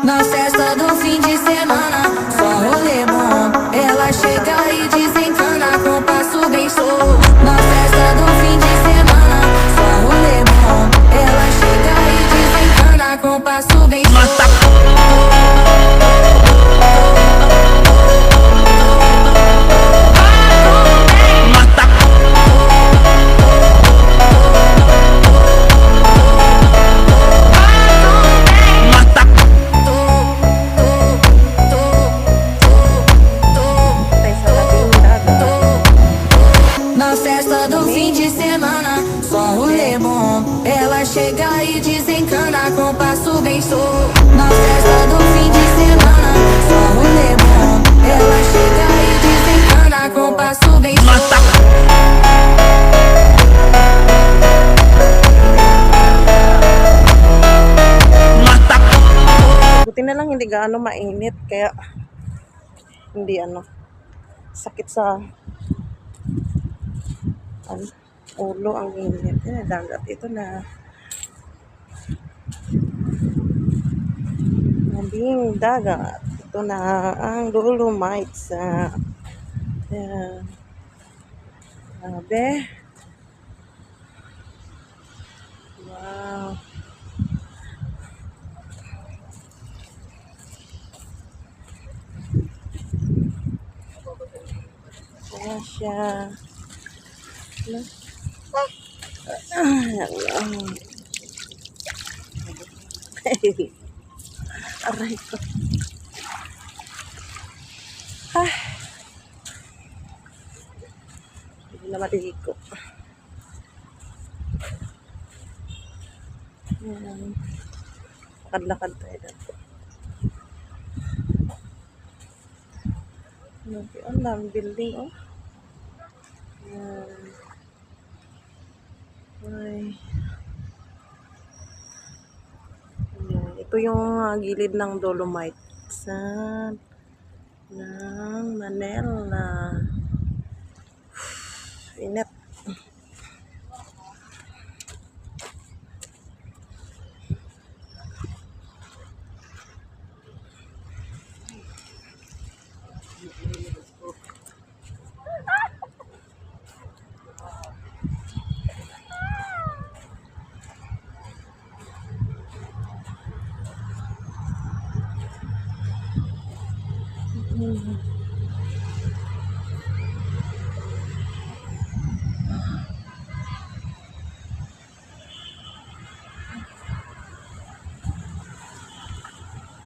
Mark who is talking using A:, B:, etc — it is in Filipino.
A: Na festa do fim de semana, só rolê bom. Ela chega e desencana com passo bem solto. Na festa do fim de semana, só rolê bom. Ela chega e desencana com passo bem Na festa do fim de semana, só rolê bom. Ela chega e desencana com passo bem solto. Na festa do fim de semana, só rolê bom. Ela chega e desencana com passo bem solto.
B: Buti na lang hindi gaano mainit kaya hindi sakit sa ulo ang init. Dagat ito na nabing dagat. Ito na ang Dolomites. Grabe. Wow. Kaya siya. Aray ko. Hindi na maligo. Lakad-lakad tayo dito. Ang daming building, oh. Ay. Ito yung gilid ng Dolomites ng Manila. Init.